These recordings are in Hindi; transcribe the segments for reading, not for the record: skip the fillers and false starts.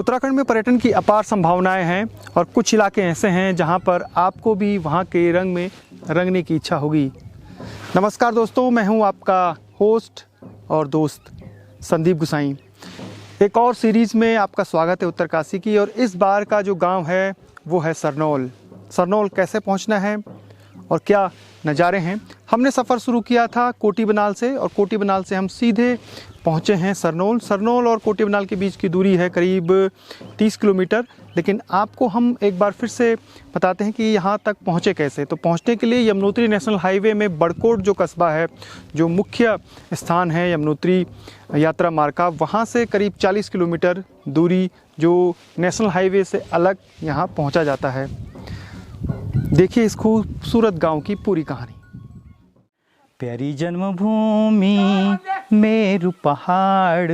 उत्तराखंड में पर्यटन की अपार संभावनाएं हैं और कुछ इलाके ऐसे हैं जहां पर आपको भी वहां के रंग में रंगने की इच्छा होगी। नमस्कार दोस्तों, मैं हूं आपका होस्ट और दोस्त संदीप गुसाई। एक और सीरीज़ में आपका स्वागत है उत्तरकाशी की। और इस बार का जो गांव है वो है सरनोल। सरनोल कैसे पहुंचना है और क्या नज़ारे हैं। हमने सफ़र शुरू किया था कोटी बनाल से और कोटी बनाल से हम सीधे पहुंचे हैं सरनोल। सरनोल और कोटी बनाल के बीच की दूरी है करीब 30 किलोमीटर। लेकिन आपको हम एक बार फिर से बताते हैं कि यहाँ तक पहुँचे कैसे। तो पहुँचने के लिए यमुनोत्री नेशनल हाईवे में बड़कोट जो कस्बा है, जो मुख्य स्थान है यमुनोत्री यात्रा मार्ग का, वहाँ से करीब 40 किलोमीटर दूरी जो नेशनल हाईवे से अलग यहाँ पहुँचा जाता है। देखिए इस खूबसूरत गांव की पूरी कहानी। प्यारी जन्मभूमि मेरू पहाड़,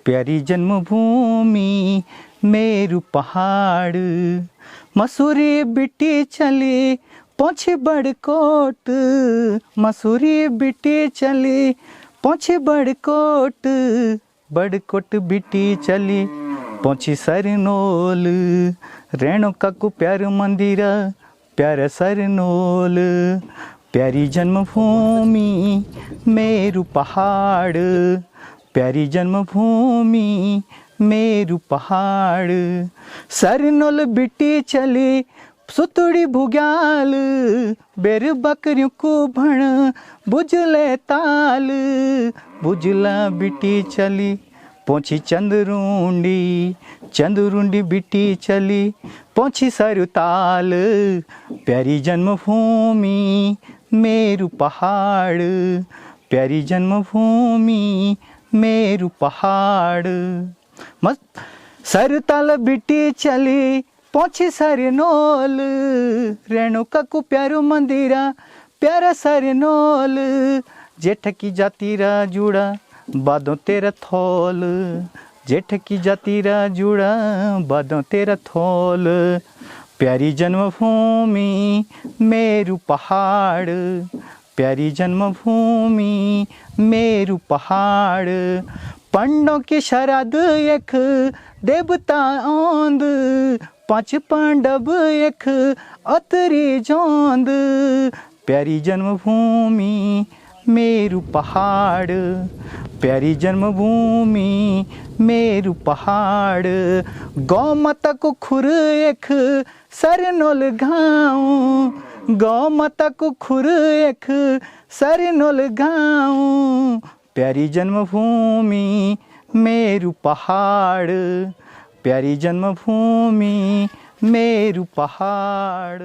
प्यारी जन्मभूमि मेरू पहाड़, मसूरी बिटी चली पहुँचे बड़कोट, मसूरी बिटी चली पहुँचे बड़कोट, बड़कोट बिटी चली पहुँची सरनोल, रेणुका को प्यार मंदिरा प्यारा सरनोल, प्यारी जन्मभूमि मेरू पहाड़, प्यारी जन्मभूमि मेरू पहाड़, सरनोल बिटी चली सुतड़ी भुग्याल, बेर बकरियों को भण बुझले ताल, बुझला बिटी चली पहुँची चंदरुंडी, चंदरुंडी बिटी चली पहुँची सरुताल, प्यारी जन्मभूमि मेरू पहाड़, प्यारी जन्मभूमि मेरू पहाड़, मस्त सरुताल बिटी चली पहुँची सरनोल, रेणुका को प्यारो मंदिरा प्यारा सरनोल, जेठ की जाति रा जुड़ा बादों तेरा थोल, जेठ की जाति रा जुड़ा बादों तेरा थोल, प्यारी जन्मभूमि मेरू पहाड़, प्यारी जन्मभूमि मेरू पहाड़, पंडों की शराद एक देवता औंद, पांच पांडव एक अतरी जोंद, प्यारी जन्मभूमि मेरू पहाड़, प्यारी जन्मभूमि मेरू पहाड़, गौ माता को खुर एक सरनोल गाँव, गौ माता को खुर एक सरनोल गाँव, प्यारी जन्मभूमि मेरू पहाड़, प्यारी जन्मभूमि मेरू पहाड़।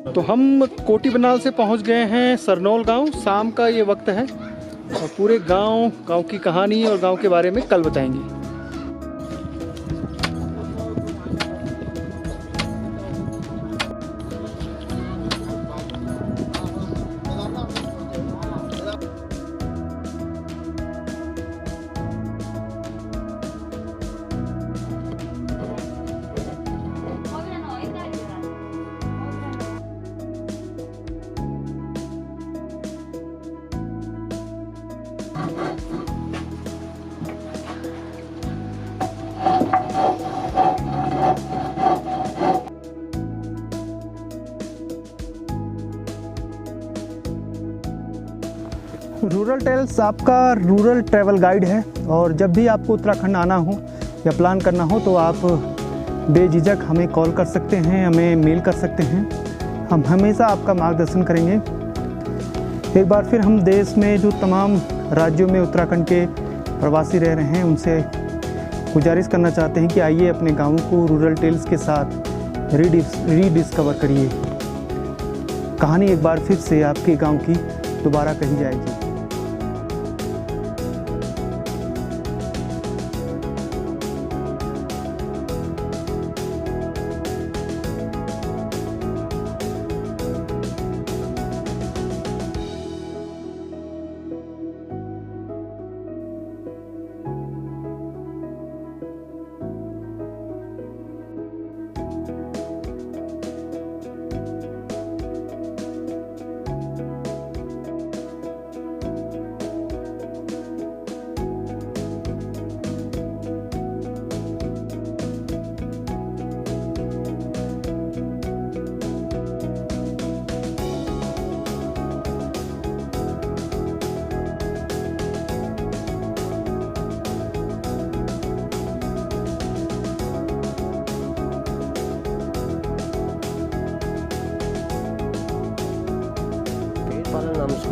तो हम कोटी बनाल से पहुंच गए हैं सरनोल गांव। शाम का ये वक्त है और पूरे गांव की कहानी और गांव के बारे में कल बताएंगे। रूरल टेल्स आपका रूरल ट्रैवल गाइड है और जब भी आपको उत्तराखंड आना हो या प्लान करना हो तो आप बेझिझक हमें कॉल कर सकते हैं, हमें मेल कर सकते हैं। हम हमेशा आपका मार्गदर्शन करेंगे। एक बार फिर हम देश में जो तमाम राज्यों में उत्तराखंड के प्रवासी रह रहे हैं उनसे गुजारिश करना चाहते हैं कि आइए अपने गाँव को रूरल टेल्स के साथ रीडिस्कवर करिए। कहानी एक बार फिर से आपके गाँव की दोबारा कही जाएगी।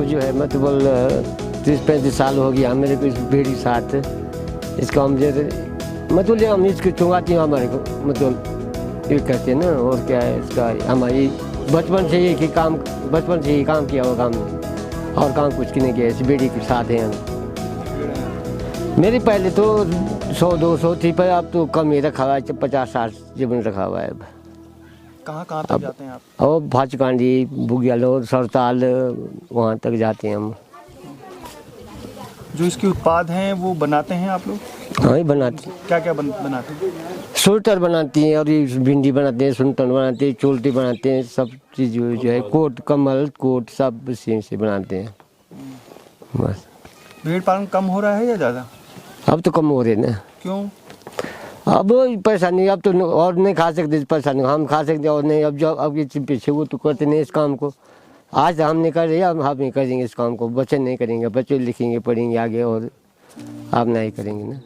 इसको जो है मतलब 30-35 साल हो गया मेरे को इस भेड़ी के साथ। इसका हम मतलब हम इसको चुंगाती हूँ हमारे को मतलब ये करते हैं ना। और क्या है इसका हमारी बचपन से ही काम किया होगा हमने और काम कुछ नहीं किया। इस बेड़ी के साथ हैं हम। मेरी पहले तो 100-200 थी पर अब तो कम ही रखा हुआ है, 50-60 जीवन रखा हुआ है अब। कहाँ तक जाते हैं आप? और भाचकांडी, बुगियालोर, सरताल वहाँ तक जाते हैं हम। जो इसके उत्पाद हैं वो बनाते हैं आप लोग? हाँ ही बनाते हैं। क्या क्या बनाते हैं? स्वेटर बनाती हैं और ये भिंडी बनाते हैं, सुनटन बनाते हैं, चोल्टी बनाते हैं, सब चीज़ जो है कोट, कमल कोट सब से बनाते हैं बस। भेड़ पालन कम हो रहा है या ज़्यादा? अब तो कम हो रहे ना। क्यों? अब पैसा नहीं, अब तो और नहीं खा सकते, पैसा नहीं हम खा सकते और नहीं। अब जो अब ये पीछे वो तो करते नहीं इस काम को। आज हम नहीं कर रहे, अब हम नहीं करेंगे इस काम को। बच्चे नहीं करेंगे, बच्चे लिखेंगे पढ़ेंगे आगे और आप नहीं करेंगे ना।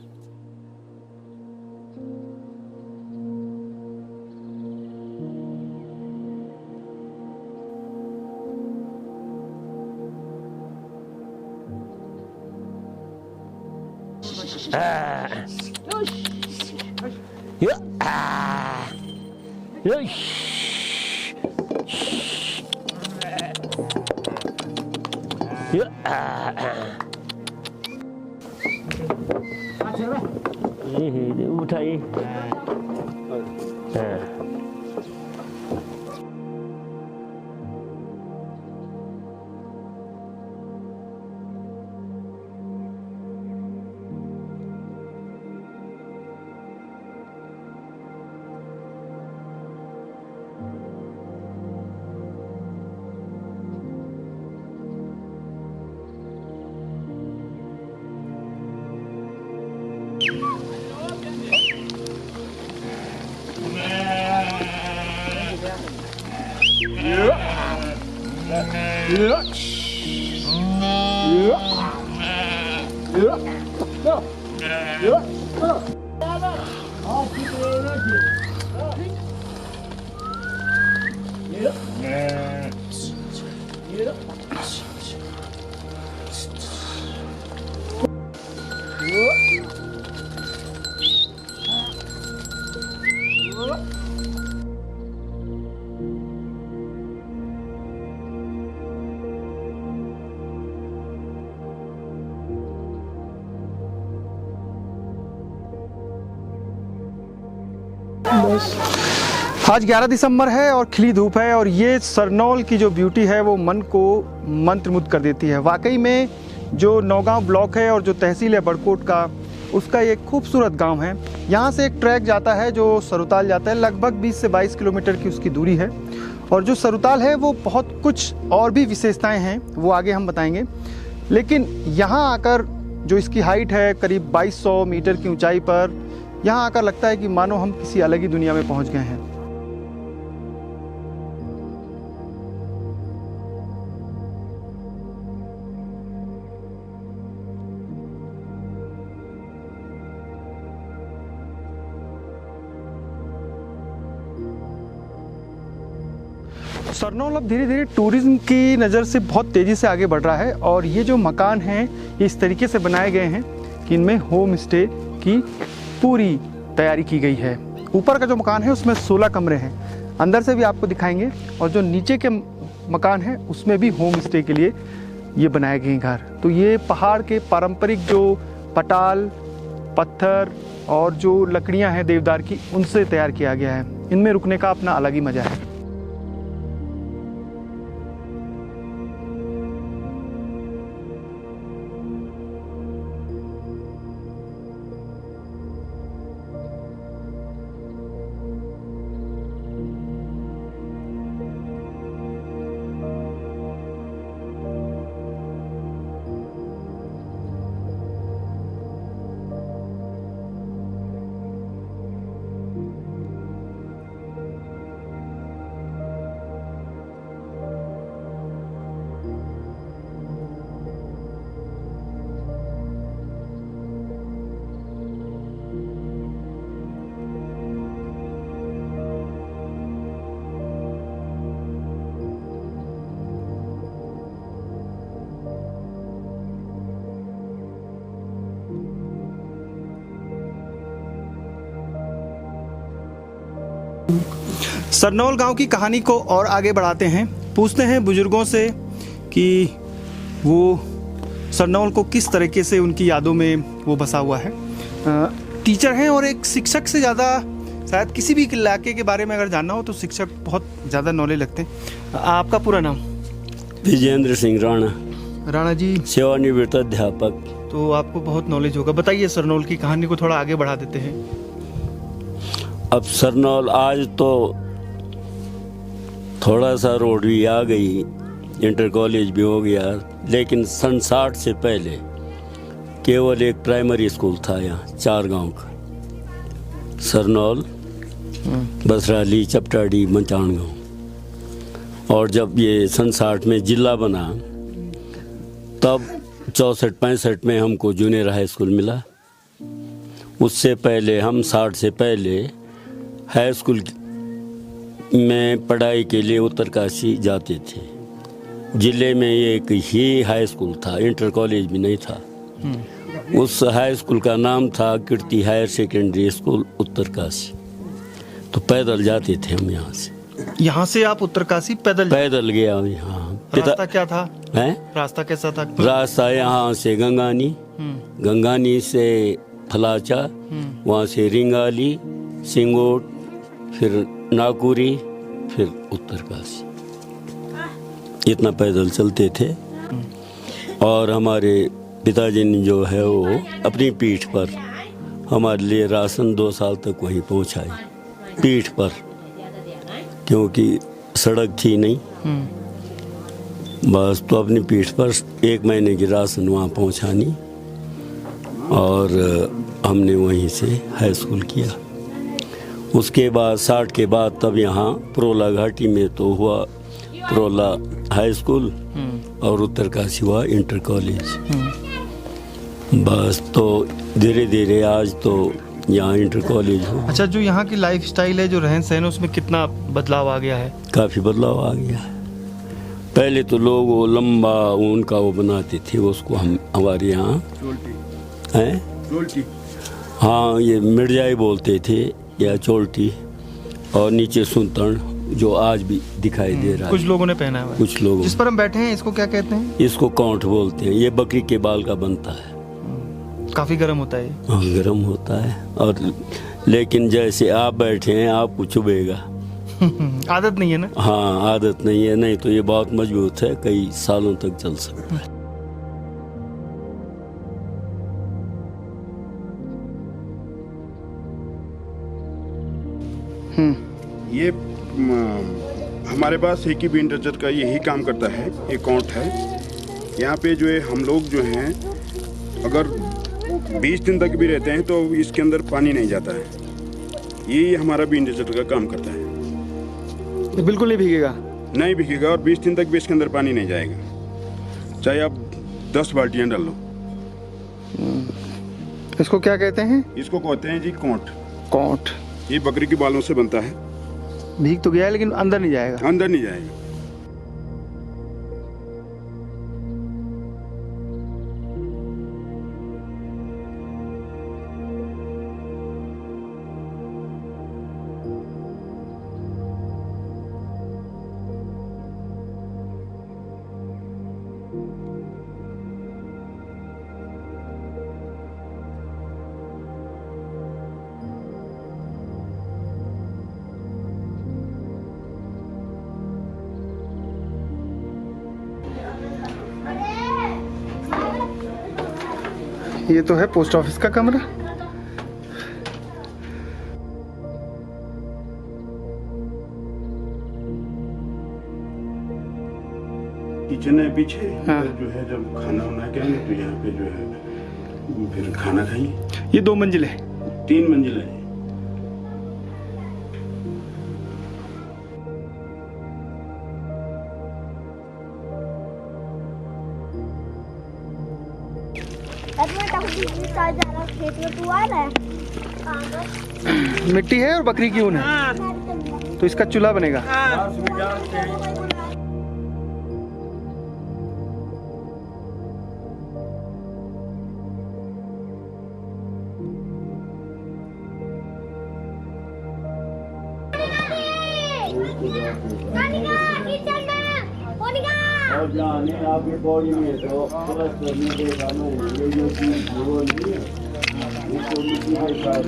उठाइए। आज 11 दिसंबर है और खिली धूप है और ये सरनौल की जो ब्यूटी है वो मन को मंत्रमुग्ध कर देती है। वाकई में जो नौगांव ब्लॉक है और जो तहसील है बड़कोट का, उसका एक खूबसूरत गांव है। यहाँ से एक ट्रैक जाता है जो सरुताल जाता है, लगभग 20 से 22 किलोमीटर की उसकी दूरी है। और जो सरुताल है वो बहुत कुछ और भी विशेषताएं हैं, वो आगे हम बताएंगे। लेकिन यहाँ आकर जो इसकी हाइट है करीब 2200 मीटर की ऊंचाई पर, यहाँ आकर लगता है कि मानो हम किसी अलग ही दुनिया में पहुँच गए हैं। सरनौल अब धीरे धीरे टूरिज्म की नज़र से बहुत तेज़ी से आगे बढ़ रहा है और ये जो मकान हैं ये इस तरीके से बनाए गए हैं कि इनमें होम स्टे की पूरी तैयारी की गई है। ऊपर का जो मकान है उसमें 16 कमरे हैं, अंदर से भी आपको दिखाएंगे। और जो नीचे के मकान है उसमें भी होम स्टे के लिए ये बनाए गए घर। तो ये पहाड़ के पारंपरिक जो पटाल, पत्थर और जो लकड़ियाँ हैं देवदार की, उनसे तैयार किया गया है। इनमें रुकने का अपना अलग ही मज़ा है। सरनौल गांव की कहानी को और आगे बढ़ाते हैं, पूछते हैं बुजुर्गों से कि वो सरनौल को किस तरीके से उनकी यादों में वो बसा हुआ है। टीचर हैं और एक शिक्षक से ज़्यादा शायद किसी भी इलाके के बारे में अगर जानना हो तो शिक्षक बहुत ज़्यादा नॉलेज लगते हैं। आपका पूरा नाम? विजेंद्र सिंह राणा, राणा जी। सेवानिवृत्त अध्यापक। तो आपको बहुत नॉलेज होगा, बताइए सरनौल की कहानी को थोड़ा आगे बढ़ा देते हैं। अब सरनौल आज तो थोड़ा सा रोड भी आ गई, इंटर कॉलेज भी हो गया, लेकिन सन 60 से पहले केवल एक प्राइमरी स्कूल था यहाँ 4 गांव का, सरनौल, बसराली, चपटाड़ी, मंचाण गाँव। और जब ये सन 60 में जिला बना तब 64-65 में हमको जूनियर हाई स्कूल मिला। उससे पहले हम 60 से पहले हाई स्कूल में पढ़ाई के लिए उत्तरकाशी जाते थे। जिले में एक ही हाई स्कूल था, इंटर कॉलेज भी नहीं था। उस हाई स्कूल का नाम था कीर्ति हायर सेकेंडरी स्कूल उत्तरकाशी। तो पैदल जाते थे हम यहाँ से। यहाँ से आप उत्तरकाशी पैदल गया यहाँ। रास्ता क्या था? हैं? रास्ता कैसा था? रास्ता यहाँ से गंगानी, गंगानी से फलाचा, वहाँ से रिंगाली, सिंगोट, फिर नाकुरी, फिर उत्तरकाशी। इतना पैदल चलते थे। और हमारे पिताजी ने जो है वो अपनी पीठ पर हमारे लिए राशन 2 साल तक वहीं पहुँचाई, पीठ पर, क्योंकि सड़क थी नहीं। बस तो अपनी पीठ पर 1 महीने की राशन वहाँ पहुँचानी। और हमने वहीं से हाई स्कूल किया। उसके बाद 60 के बाद तब यहाँ प्रोला घाटी में तो हुआ प्रोला हाई स्कूल और उत्तरकाशी हुआ इंटर कॉलेज। बस तो धीरे धीरे आज तो यहाँ इंटर कॉलेज हो। अच्छा, जो यहाँ की लाइफ स्टाइल है, जो रहन सहन, उसमें कितना बदलाव आ गया है? काफ़ी बदलाव आ गया है। पहले तो लोग वो लंबा ऊन का वो बनाते थे, उसको हम हमारे यहाँ हैं, हाँ, ये मिर्जाई बोलते थे या चोल्टी, और नीचे सुनतन, जो आज भी दिखाई दे रहा है। कुछ लोगों ने पहना है। कुछ लोगों। जिस पर हम बैठे हैं इसको क्या कहते हैं? इसको कौंठ बोलते हैं। ये बकरी के बाल का बनता है। काफी गर्म होता है। हाँ, गर्म होता है। और लेकिन जैसे आप बैठे हैं आपको चुभेगा। आदत नहीं है ना? हाँ, आदत नहीं है, नहीं तो ये बहुत मजबूत है, कई सालों तक चल सकता है। ये हमारे पास एक ही बीन टचर का यही काम करता है। ये काउंट है। यहाँ पे जो है हम लोग जो हैं अगर 20 दिन तक भी रहते हैं तो इसके अंदर पानी नहीं जाता है। ये हमारा बीन टचर का काम करता है। बिल्कुल नहीं भीगेगा? नहीं भीगेगा, और 20 दिन तक भी इसके अंदर पानी नहीं जाएगा, चाहे आप 10 बाल्टियाँ डाल लो। इसको क्या कहते हैं? इसको कहते हैं जी कौंठ। कौंठ। ये बकरी के बालों से बनता है। भीग तो गया है लेकिन अंदर नहीं जाएगा। अंदर नहीं जाएगा। ये तो है पोस्ट ऑफिस का कमरा। किचन है पीछे। हाँ। जो है जब खाना वाना खाएंगे तो यहाँ पे जो है फिर खाना खाएंगे। ये 2 मंजिल है? 3 मंजिल है। मिट्टी है और बकरी की ऊन है, तो इसका चूल्हा बनेगा। और जाने आपकी बॉडी में तो प्लस में देखा ना ये जो चीज वो नहीं है इसको मिट्टी के साथ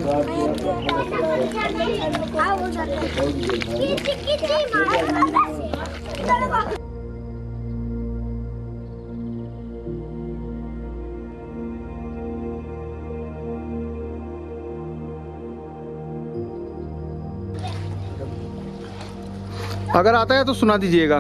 अगर आता है तो सुना दीजिएगा।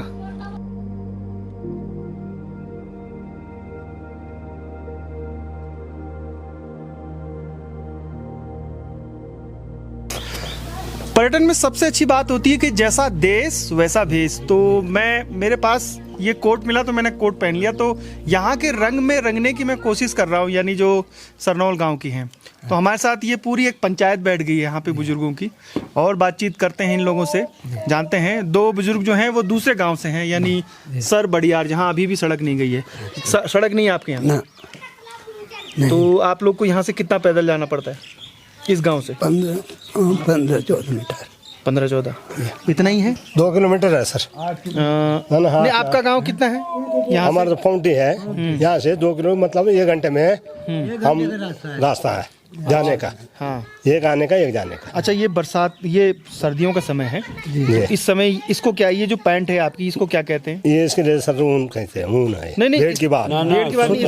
पर्यटन में सबसे अच्छी बात होती है कि जैसा देश वैसा भेष। तो मेरे पास ये कोट मिला तो मैंने कोट पहन लिया। तो यहाँ के रंग में रंगने की मैं कोशिश कर रहा हूँ, यानी जो सरनौल गांव की हैं। तो हमारे साथ ये पूरी एक पंचायत बैठ गई है यहाँ पे बुजुर्गों की, और बातचीत करते हैं इन लोगों से, जानते हैं। दो बुजुर्ग जो हैं वो दूसरे गाँव से हैं, यानी सर बड़ियार, जहाँ अभी भी सड़क नहीं गई है। सड़क नहीं है आपके यहाँ? तो आप लोग को यहाँ से कितना पैदल जाना पड़ता है इस गांव से? 15-14 मीटर। 15-14 इतना ही है? 2 किलोमीटर है सर। नहीं, आपका गांव कितना है यहाँ? हमारा तो फाउंटी है, यहाँ से 2 किलो मतलब 1 घंटे में हम रास्ता है जाने का। हाँ, एक आने का एक जाने का। अच्छा, ये बरसात, ये सर्दियों का समय है। इस समय इसको क्या, ये जो पैंट है आपकी, इसको क्या कहते हैं? ये इसके लिए सर ऊन कहते हैं। ऊन है नहीं, भेड़ की बात,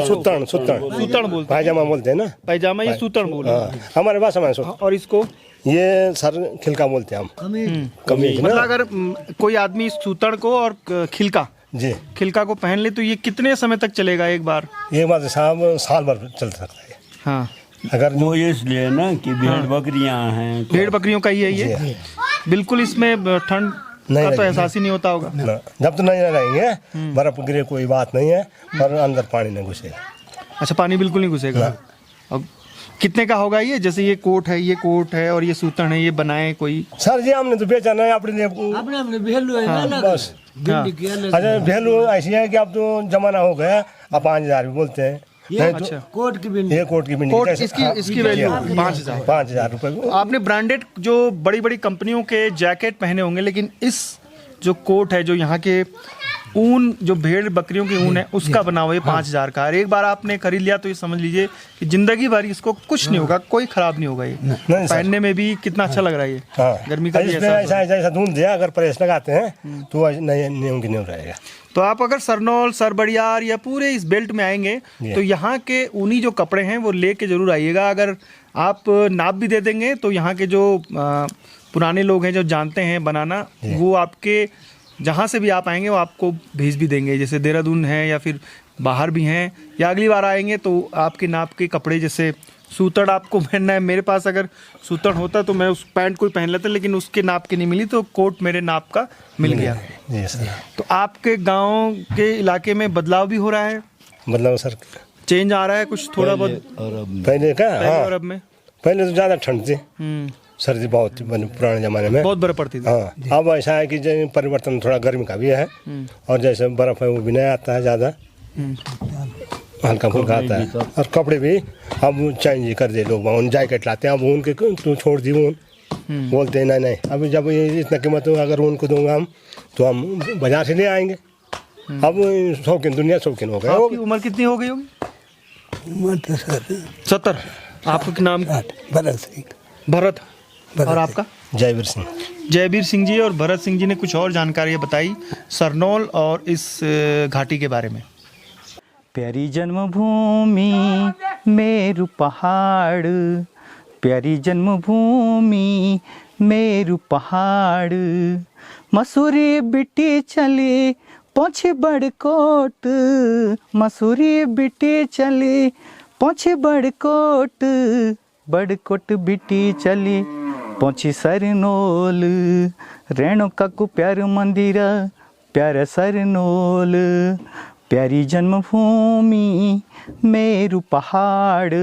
सुतन सूतन बोलते हैं, पायजामा बोलते हैं ना, पैजामा ये सूतन बोल। हमारे पास समय। और इसको ये सर खिलका बोलते हैं हम। कमी मतलब अगर कोई आदमी इस सूतन को और खिलका को पहन ले तो ये कितने समय तक चलेगा? एक बार साल भर चल सकता है। हाँ, अगर वो इसलिए ना कि भेड़ बकरियां हैं, भेड़ बकरियों का ही है ये। बिल्कुल इसमें ठंड का तो एहसास ही नहीं होता होगा। जब तो नहीं रहेंगे, बर्फ गिरे कोई बात नहीं है, और अंदर पानी नहीं घुसेगा। अच्छा, पानी बिल्कुल नहीं घुसेगा। अब कितने का होगा ये? जैसे ये कोट है और ये सूतन है, ये बनाए कोई? सर जी हमने तो बेचा ना अपने लिए, अपने भेलू है ना बस। अच्छा, भेलू ऐसी है कि अब तो जमाना हो गया, अब 5000 भी बोलते हैं। अच्छा, कोट की बिंदी, कोट इसकी वैल्यू 5000 रुपए। आपने ब्रांडेड जो बड़ी बड़ी कंपनियों के जैकेट पहने होंगे, लेकिन इस जो कोट है, जो यहाँ के ऊन, जो भेड़ बकरियों की ऊन है, उसका बना हुआ है 5000 का। और एक बार आपने खरीद लिया तो ये समझ लीजिए कि जिंदगी भर इसको कुछ नहीं होगा, कोई खराब नहीं होगा। ये पहनने में भी कितना अच्छा लग रहा है। ये गर्मी का ऐसा धुंध दिया, अगर प्रेस लगाते हैं तो नहीं रहेगा। तो आप अगर सरनौल, सरबड़ियार या पूरे इस बेल्ट में आएंगे तो यहाँ के ऊनी जो कपड़े हैं वो लेके जरूर आइएगा। अगर आप नाप भी दे देंगे तो यहाँ के जो पुराने लोग हैं, जो जानते हैं बनाना, वो आपके जहाँ से भी आप आएंगे वो आपको भेज भी देंगे। जैसे देहरादून है या फिर बाहर भी हैं, या अगली बार आएंगे तो आपके नाप के कपड़े, जैसे सूतड़ आपको पहनना है, मेरे पास अगर सूतड़ होता तो मैं उस पैंट को ही पहन लेता, लेकिन उसके नाप की नहीं मिली, तो कोट मेरे नाप का मिल गया। तो आपके गांव के इलाके में बदलाव भी हो रहा है? मतलब सर चेंज आ रहा है कुछ थोड़ा बहुत? पहले का और अब में? पहले तो ज़्यादा ठंड थी, सर्दी बहुत थी पुराने ज़माने में, बहुत बर्फ पड़ती थी। हाँ, अब ऐसा है कि परिवर्तन थोड़ा गर्मी का भी है, और जैसे बर्फ़ है वो भी नहीं आता है ज़्यादा, हल्का फुल्का आता है। और कपड़े भी अब चेंज कर दे लोग, उन जैकेट लाते हैं, अब उनके तू छोड़ दी ऊन, बोलते हैं नहीं। अभी जब ये इतना कीमत अगर उनको दूंगा हम, तो हम बाजार से ले आएंगे। अब शौकीन, दुनिया शौकीन हो गया। आपकी उम्र कितनी हो गई होगी? उम्र तो 70। आपका नाम? भरत सिंह। भरत। और आपका? जयवीर सिंह। जयवीर सिंह जी और भरत सिंह जी ने कुछ और जानकारी बताई सरनौल और इस घाटी के बारे में। प्यारी जन्मभूमि मेरू पहाड़, प्यारी जन्मभूमि मेरू पहाड़, मसूरी बिटी चली पहुँचे बड़कोट, मसूरी बिटी चली पहुँचे बड़कोट, बड़कोट बिटी चली पहुँची सरनोल, रेणुका को प्यार मंदिर प्यारा सरनोल, प्यारी जन्मभूमि मेरू पहाड़,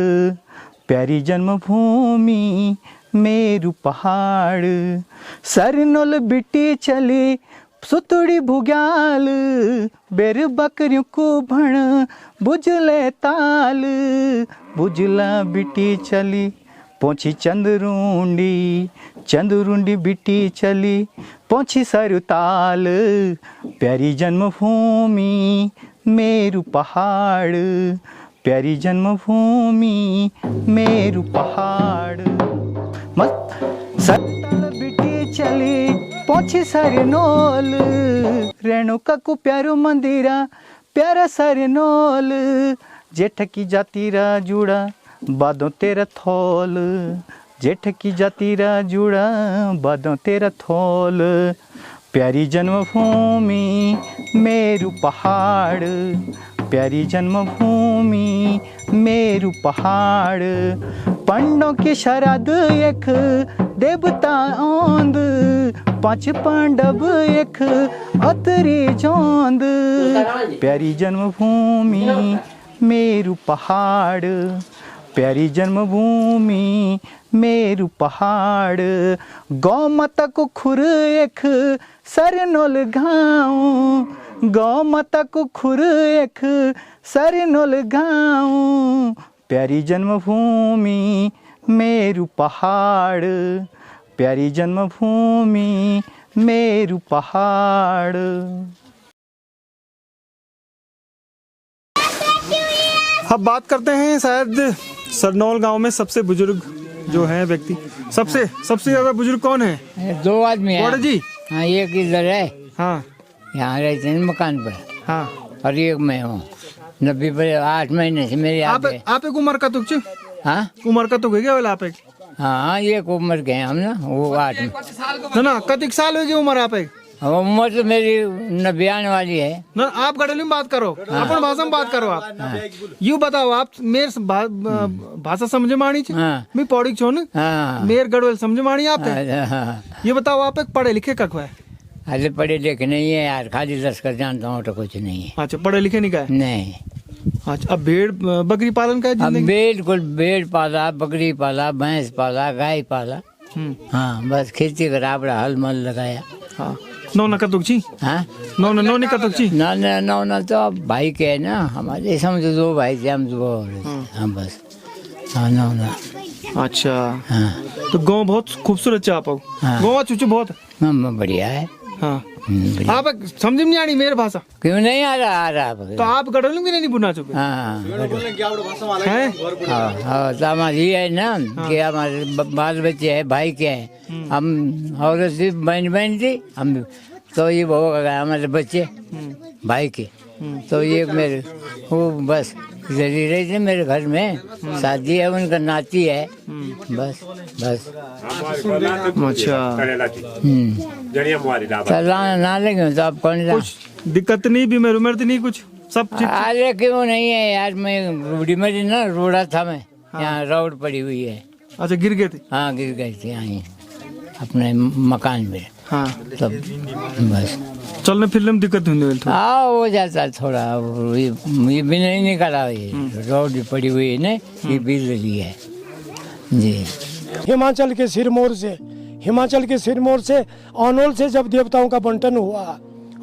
प्यारी जन्मभूमि मेरू पहाड़, सरनोल बिटी चली सुतड़ी भुग्याल, बेर बकरियों को भण बुझले ताल, बुझला बिटी चली पहुँची चंद्रुंडी बिटी चली पहुँची सरताल, प्यारी जन्मभूमि मेरू पहाड़, प्यारी जन्मभूमि मेरू पहाड़। मत सरताल बिटी चली पहुँची सरनोल, रेणुका को प्यारो मंदिरा प्यारा सरनोल, जेठ की जातीरा जुड़ा बादों तेरा थोल, जेठ की जातीरा जुड़ा बादों तेरा थोल, प्यारी जन्मभूमि मेरू पहाड़, प्यारी जन्मभूमि मेरू पहाड़। पंडों की शरद एक देवता औंद, 5 पांडव एक अतरी जोंद, प्यारी जन्मभूमि मेरू पहाड़, प्यारी जन्मभूमि मेरू पहाड़। गौ माता को खुर एक सरनोल गाँव, गौ माता को खुर एक सरनोल गाँव, प्यारी जन्मभूमि मेरू पहाड़, प्यारी जन्मभूमि मेरू पहाड़। अब बात करते हैं शायद सरनोल गांव में सबसे बुजुर्ग जो है व्यक्ति, सबसे ज्यादा बुजुर्ग कौन है? 2 आदमी है। गौड़ जी। हाँ, एक इधर है, हाँ यहाँ रहते हैं मकान पर, हाँ। और एक मैं हूँ 90 पर 8 महीने से मेरी आप एक उम्र का तुक? हाँ, उम्र का तो हो गया वाला आप एक? हाँ, एक उम्र के हैं हम ना, वो 8 में। ना कतिक साल होगी उम्र आप एक? उम्र तो मेरी 90 आने वाली है ना। आप गड़ोली में बात करो, अपन भाषा में बात करो। आप यूँ बताओ, आप मेरे भाषा समझे मानी छे? मैं पौड़ी छो न, मेरे गड़ोल समझे मानी आप? ये बताओ, आप एक पढ़े लिखे कख है? अरे पढ़े लिखे नहीं है यार, खाली 10 कर जानता हूँ तो कुछ नहीं है। अच्छा, पढ़े लिखे नहीं का है? नहीं। अच्छा, अब भेड़ बकरी पालन का है? बिल्कुल, भेड़ पाला, बकरी पाला, भैंस पाला, गाय पाला। हाँ, बस खेती करा, अपना हल मल लगाया। हाँ, नौ कतुक छी? हाँ, नौ कतुक छी? नौ तो अब भाई के है ना हमारे, समझो 2 भाई थे हम, 2 हाँ बस। हाँ, 9। अच्छा, हाँ। तो गाँव बहुत खूबसूरत है आप? गाँव चुचू बहुत बढ़िया है। हाँ, आप समझ में नहीं आनी मेरी भाषा? क्यों नहीं आ रहा? तो आप गड़ोली में नहीं बुना चुके? हाँ, तो हमारी है ना कि हमारे बाल बच्चे है, भाई के हैं हम, और सिर्फ बहन थी हम, तो ये वो हमारे बच्चे भाई के, तो ये मेरे वो बस इधर ही रहे थे मेरे घर में, शादी है उनका, नाती है, बस। अच्छा, ना लगे तो आप कौन सा? कुछ दिक्कत नहीं, बीमार उमर नहीं कुछ? सब अरे क्यों नहीं है यार, मैं रूढ़ी में ना रोड़ा था मैं, यहाँ रोड पड़ी हुई है। अच्छा, गिर गए थे? हाँ, गिर गए थे यहाँ अपने मकान में। हाँ, तब बस चलने फिरने में दिक्कत हुई? हाँ, हो जाता है थोड़ा, ये भी नहीं निकला, ये रोड पड़ी हुई है ना, ये बिजली है जी। हिमाचल के सिरमौर से अनोल से जब देवताओं का बंटन हुआ,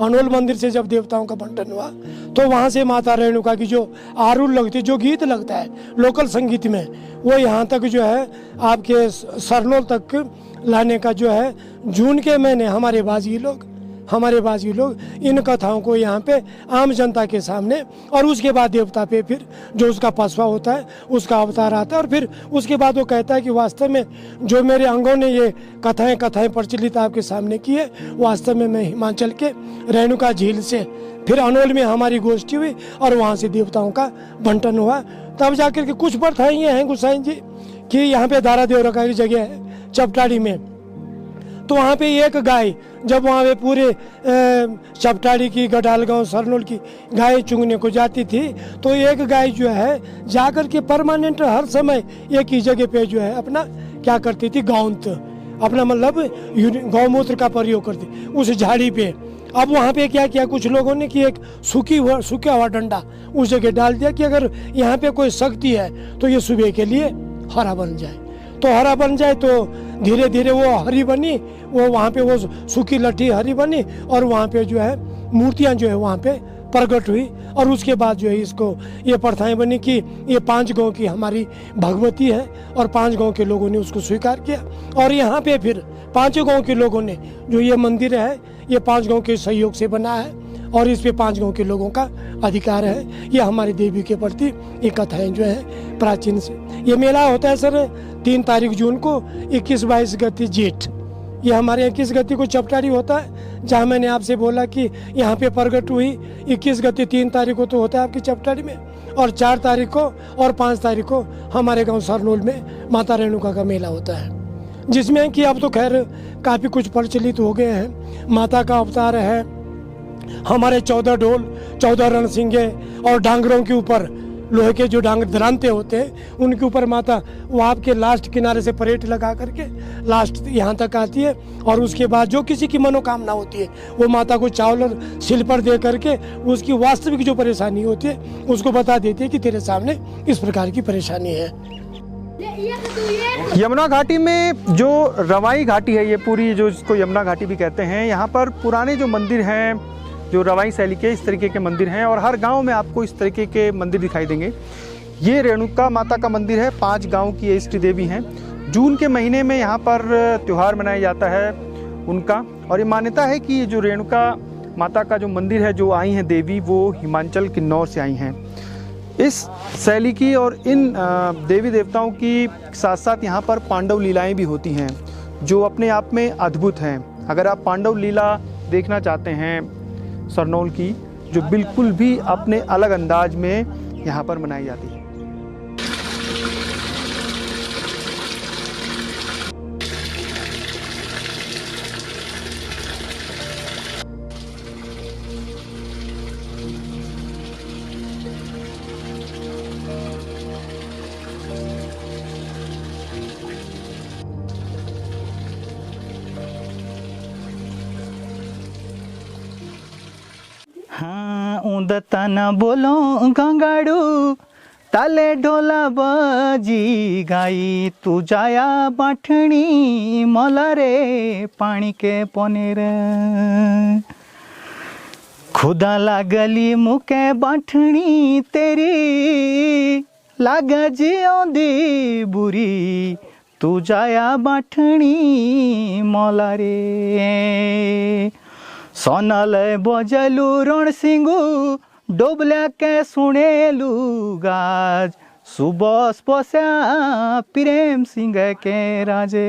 अनोल मंदिर से जब देवताओं का बंटन हुआ, तो वहाँ से माता रेणुका की जो आरूल लगती, जो गीत लगता है लोकल संगीत में, वो यहाँ तक जो है आपके सरनोल तक लाने का जो है, जून के महीने हमारे बाजी लोग इन कथाओं को यहाँ पे आम जनता के सामने, और उसके बाद देवता पे फिर जो उसका पसवा होता है उसका अवतार आता है, और फिर उसके बाद वो कहता है कि वास्तव में जो मेरे अंगों ने ये कथाएं प्रचलित आपके सामने की है, वास्तव में मैं हिमाचल के रेणुका झील से फिर अनोल में हमारी गोष्ठी हुई, और वहाँ से देवताओं का बंटन हुआ। तब जाकर के कुछ प्रथाएं ये हैं गोसाई जी कि यहाँ पे दारा देवरका की जगह है चपटाड़ी में, तो वहाँ पे एक गाय जब वहाँ पे पूरे चपटाड़ी की, गडाल गांव, सरनोल की गाय चुंगने को जाती थी, तो एक गाय जो है जाकर के परमानेंट हर समय एक ही जगह पे जो है अपना क्या करती थी, गौंत, अपना मतलब गौमूत्र का प्रयोग करती उस झाड़ी पे। अब वहाँ पे क्या किया कुछ लोगों ने कि एक सूखा हुआ डंडा उस जगह डाल दिया कि अगर यहाँ पे कोई शक्ति है तो ये सुबह के लिए हरा बन जाए, तो हरा बन जाए, तो धीरे धीरे वो हरी बनी, वो वहाँ पे वो सूखी लट्ठी हरी बनी, और वहाँ पे जो है मूर्तियाँ जो है वहाँ पे प्रकट हुई और उसके बाद जो है इसको ये प्रथाएं बनी कि ये 5 गांव की हमारी भगवती है और 5 गांव के लोगों ने उसको स्वीकार किया। और यहाँ पे फिर 5 गांव के लोगों ने जो ये मंदिर है ये 5 गांव के सहयोग से बना है और इस पे 5 गांव के लोगों का अधिकार है। ये हमारी देवी के प्रति ये कथाएं जो है प्राचीन से। ये मेला होता है सर 3 तारीख जून को 21-22 गति जेठ। ये हमारे 21 गति को चपटारी होता है, जहाँ मैंने आपसे बोला कि यहाँ पे प्रकट हुई। 21 गति 3 तारीख को तो होता है आपकी चपटारी में, और 4 तारीख को और 5 तारीख को हमारे गांव सरनोल में माता रेणुका का मेला होता है, जिसमें कि अब तो खैर काफ़ी कुछ प्रचलित हो गए हैं। माता का अवतार है, हमारे 14 ढोल 14 रणसिंगे और डांगरों के ऊपर लोहे के जो डांगर दरांते होते हैं उनके ऊपर माता वहाँ के लास्ट किनारे से परेड लगा करके लास्ट यहाँ तक आती है। और उसके बाद जो किसी की मनोकामना होती है वो माता को चावल और सिल पर दे करके उसकी वास्तविक जो परेशानी होती है उसको बता देती है कि तेरे सामने इस प्रकार की परेशानी है। यमुना घाटी में जो रवाई घाटी है, ये पूरी जो इसको यमुना घाटी भी कहते हैं, यहाँ पर पुराने जो मंदिर हैं जो रवाई शैली के इस तरीके के मंदिर हैं और हर गांव में आपको इस तरीके के मंदिर दिखाई देंगे। ये रेणुका माता का मंदिर है, 5 गांव की इष्ट देवी हैं। जून के महीने में यहाँ पर त्यौहार मनाया जाता है उनका, और ये मान्यता है कि जो रेणुका माता का जो मंदिर है, जो आई हैं देवी, वो हिमाचल किन्नौर से आई हैं। इस शैली की और इन देवी देवताओं की साथ साथ यहाँ पर पांडव लीलाएँ भी होती हैं जो अपने आप में अद्भुत हैं। अगर आप पांडव लीला देखना चाहते हैं सरनोल की, जो बिल्कुल भी अपने अलग अंदाज में यहाँ पर मनाई जाती है। हाँ ऊँदता न बोलो गंगाड़ू ताले ढोला बजी गाई तू जाया बाठणी मला रे पानी के पनेर खुदा लागली मुके बाठणी तेरी लाग जियोंदी बुरी तू जाया बाठणी मला रे सोनल बजलू रणसिंगू डोबल्या के सुनेलू गाज सुबस पस्या प्रेम सिंह के राजे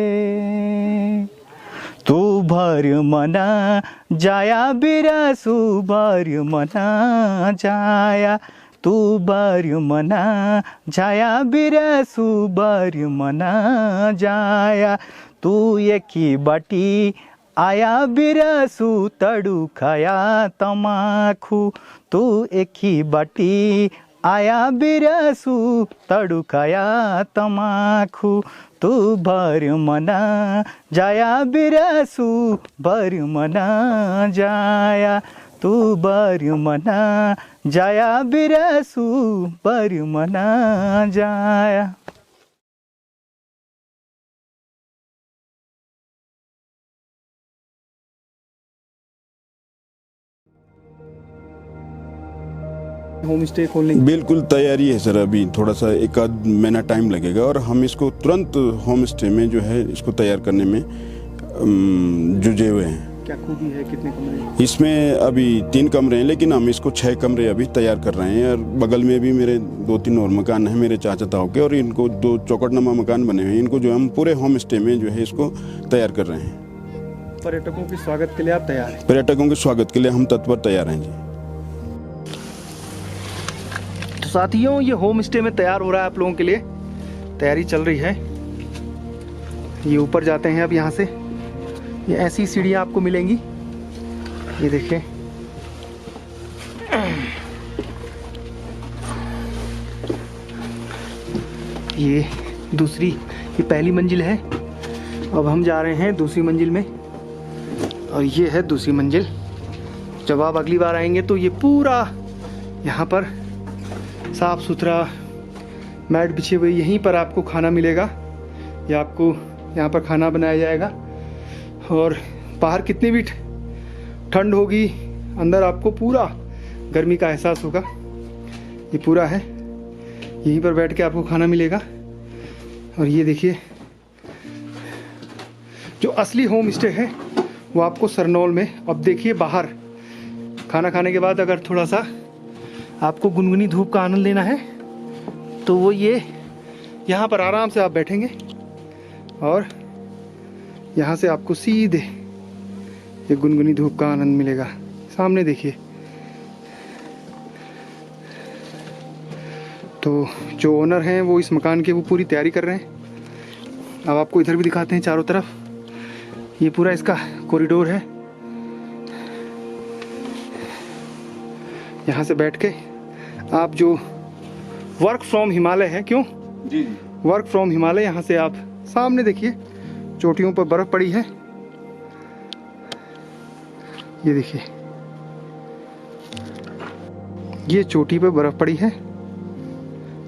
तू भर मना जाया बिरसू भर मना जाया तू बर मना जाया बिरसू बर मना जाया तू एकी बाटी आया बिरसू तड़ू खाया तमाखू तू एकी बाटी आया बिरसू तड़ू खाया तमाखू तू भर मना जाया बिरसू भर मना जाया तू बर मना जाया बिरसू बर मना जाया। होम स्टे खोलने की बिल्कुल तैयारी है सर, अभी थोड़ा सा 1 महीना टाइम लगेगा और हम इसको तुरंत होम स्टे में जो है इसको तैयार करने में जुझे हुए हैं। क्या खूबी है, कितने कमरे हैं? इसमें अभी 3 कमरे हैं, लेकिन हम इसको 6 कमरे अभी तैयार कर रहे हैं। और बगल में भी मेरे 2-3 और मकान हैं मेरे चाचा ताऊ के, और इनको 2 चौकटनुमा मकान बने हुए हैं। इनको जो हम पूरे होम स्टे में जो है इसको तैयार कर रहे हैं। पर्यटकों के स्वागत के लिए आप तैयार हैं? पर्यटकों के स्वागत के लिए हम तत्पर तैयार हैं जी। तो साथियों, ये होम स्टे में तैयार हो रहा है आप लोगों के लिए, तैयारी चल रही है। ये ऊपर जाते हैं अब यहाँ से, ये ऐसी सीढ़ियाँ आपको मिलेंगी, ये देखिए। ये दूसरी, ये पहली मंजिल है, अब हम जा रहे हैं दूसरी मंजिल में, और ये है दूसरी मंजिल। जब आप अगली बार आएंगे तो ये पूरा यहाँ पर साफ सुथरा मैट बिछे हुए, यहीं पर आपको खाना मिलेगा, या आपको यहाँ पर खाना बनाया जाएगा। और बाहर कितनी भी ठंड होगी, अंदर आपको पूरा गर्मी का एहसास होगा। ये पूरा है, यहीं पर बैठ के आपको खाना मिलेगा। और ये देखिए जो असली होम स्टे है वो आपको सरनोल में। अब देखिए बाहर खाना खाने के बाद अगर थोड़ा सा आपको गुनगुनी धूप का आनंद लेना है तो वो ये यहाँ पर आराम से आप बैठेंगे और यहाँ से आपको सीधे ये गुनगुनी धूप का आनंद मिलेगा। सामने देखिए। तो जो ओनर हैं वो इस मकान की वो पूरी तैयारी कर रहे हैं। अब आपको इधर भी दिखाते हैं चारों तरफ। ये पूरा इसका कॉरिडोर है। यहाँ से बैठ के आप जो वर्क फ्रॉम हिमालय है, क्यों जी वर्क फ्रॉम हिमालय, यहाँ से आप सामने देखिए चोटियों पर बर्फ पड़ी है। ये देखिए ये चोटी पर बर्फ पड़ी है।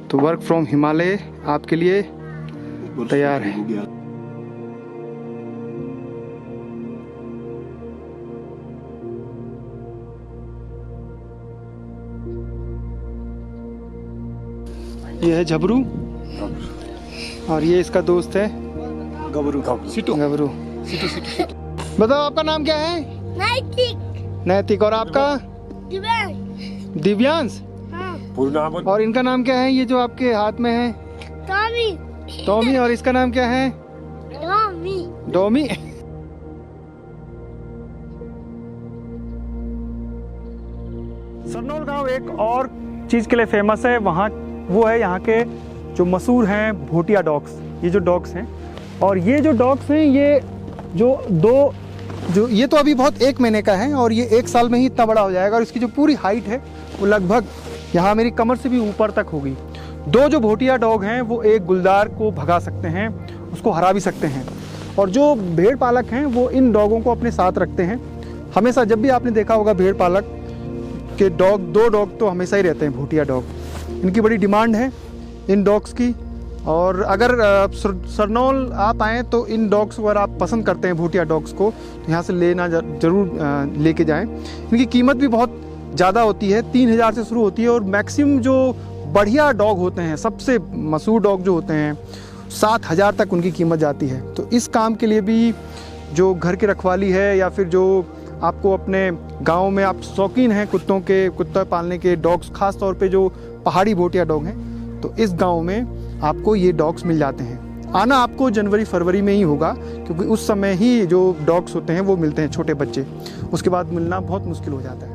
तो वर्क फ्रॉम हिमालय आपके लिए तैयार है। ये है झबरू और ये इसका दोस्त है गबरू गबरू। बताओ आपका नाम क्या है? नैतिक। और आपका? दिव्यांश। और इनका नाम क्या है ये जो आपके हाथ में है? टॉमी। और इसका नाम क्या है? डोमी। सरनोल गांव एक और चीज़ के लिए फेमस है। वहाँ वो है यहाँ के जो मशहूर हैं भोटिया डॉग्स। ये जो डॉग्स हैं, और ये जो डॉग्स हैं ये जो ये तो अभी बहुत 1 महीने का है और ये 1 साल में ही इतना बड़ा हो जाएगा। और इसकी जो पूरी हाइट है वो लगभग यहाँ मेरी कमर से भी ऊपर तक होगी। 2 जो भोटिया डॉग हैं वो एक गुलदार को भगा सकते हैं, उसको हरा भी सकते हैं। और जो भेड़ पालक हैं वो इन डॉगों को अपने साथ रखते हैं हमेशा। जब भी आपने देखा होगा भेड़ पालक के डॉग, 2 डॉग तो हमेशा ही रहते हैं भोटिया डॉग। इनकी बड़ी डिमांड है इन डॉग्स की। और अगर सरनोल आप आएँ तो इन डॉग्स को अगर आप पसंद करते हैं भोटिया डॉग्स को तो यहाँ से लेना ज़रूर लेके जाएं। इनकी कीमत भी बहुत ज़्यादा होती है, 3000 से शुरू होती है। और मैक्सिमम जो बढ़िया डॉग होते हैं, सबसे मशहूर डॉग जो होते हैं, 7000 तक उनकी कीमत जाती है। तो इस काम के लिए भी जो घर की रखवाली है या फिर जो आपको अपने गांव में आप शौकीन हैं कुत्ता पालने के, डॉग्स खास तौर पे जो पहाड़ी भोटिया डॉग हैं, तो इस गांव में आपको ये डॉग्स मिल जाते हैं। आना आपको जनवरी-फरवरी में ही होगा क्योंकि उस समय ही जो डॉग्स होते हैं वो मिलते हैं, छोटे बच्चे। उसके बाद मिलना बहुत मुश्किल हो जाता है।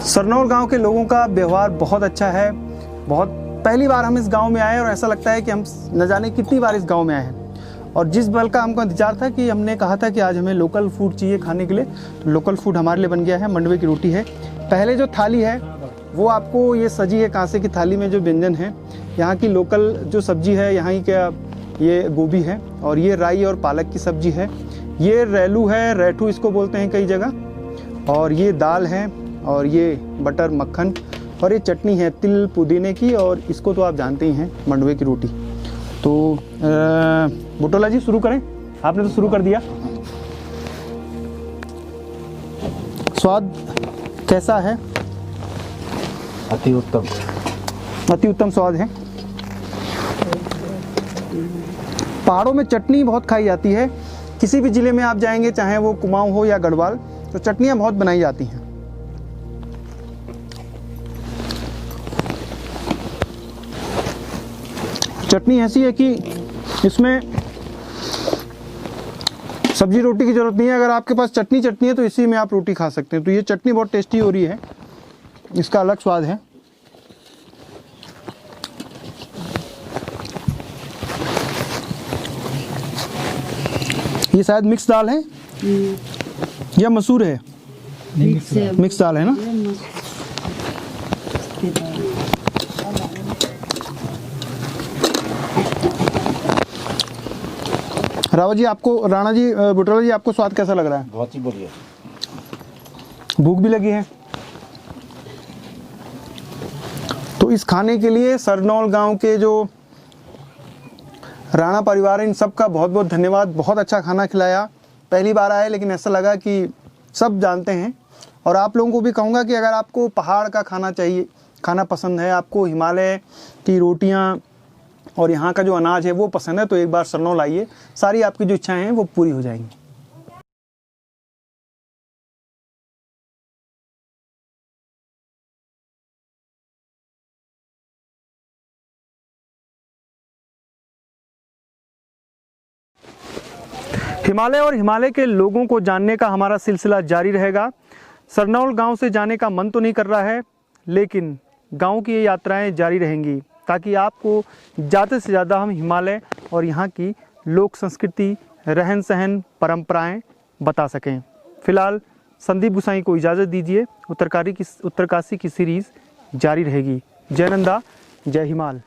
सरनोल गांव के लोगों का व्यवहार बहुत अच्छा है। बहुत पहली बार हम इस गांव में आए और ऐसा लगता है कि हम न जाने कितनी बार इस गांव में आए हैं। और जिस बल का हमको इंतजार था कि हमने कहा था कि आज हमें लोकल फूड चाहिए खाने के लिए, तो लोकल फूड हमारे लिए बन गया है। मंडवे की रोटी है। पहले जो थाली है वो आपको ये सजी है कांसे की थाली में जो व्यंजन है। यहाँ की लोकल जो सब्जी है, यहाँ की ये गोभी है और ये राई और पालक की सब्जी है। ये रेलू है, रेठू इसको बोलते हैं कई जगह। और ये दाल है और ये बटर मक्खन और ये चटनी है तिल पुदीने की। और इसको तो आप जानते ही हैं, मंडवे की रोटी। तो बुटोला जी शुरू करें, आपने तो शुरू कर दिया। स्वाद कैसा है? अति उत्तम, अति उत्तम स्वाद है। पहाड़ों में चटनी बहुत खाई जाती है। किसी भी ज़िले में आप जाएंगे, चाहे वो कुमाऊं हो या गढ़वाल, तो चटनियाँ बहुत बनाई जाती हैं। चटनी ऐसी है कि इसमें सब्जी रोटी की ज़रूरत नहीं है। अगर आपके पास चटनी है तो इसी में आप रोटी खा सकते हैं। तो ये चटनी बहुत टेस्टी हो रही है, इसका अलग स्वाद है। ये शायद मिक्स दाल है या मसूर है? मिक्स दाल है ना। रावत जी आपको, राणा जी, बुटरा जी आपको स्वाद कैसा लग रहा है? बहुत ही बढ़िया। भूख भी लगी है तो इस खाने के लिए सरनौल गांव के जो राणा परिवार है इन सब का बहुत बहुत धन्यवाद। बहुत अच्छा खाना खिलाया। पहली बार आए लेकिन ऐसा लगा कि सब जानते हैं। और आप लोगों को भी कहूँगा कि अगर आपको पहाड़ का खाना चाहिए, खाना पसंद है, आपको हिमालय की रोटियां और यहाँ का जो अनाज है वो पसंद है, तो एक बार सरनौल आइए, सारी आपकी जो इच्छाएं हैं वो पूरी हो जाएंगी। हिमालय और हिमालय के लोगों को जानने का हमारा सिलसिला जारी रहेगा। सरनौल गांव से जाने का मन तो नहीं कर रहा है, लेकिन गांव की ये यात्राएं जारी रहेंगी ताकि आपको ज़्यादा से ज़्यादा हम हिमालय और यहाँ की लोक संस्कृति, रहन सहन, परंपराएं बता सकें। फिलहाल संदीप गुसाई को इजाज़त दीजिए। उत्तरकाशी की सीरीज़ जारी रहेगी। जय नंदा, जय हिमाल।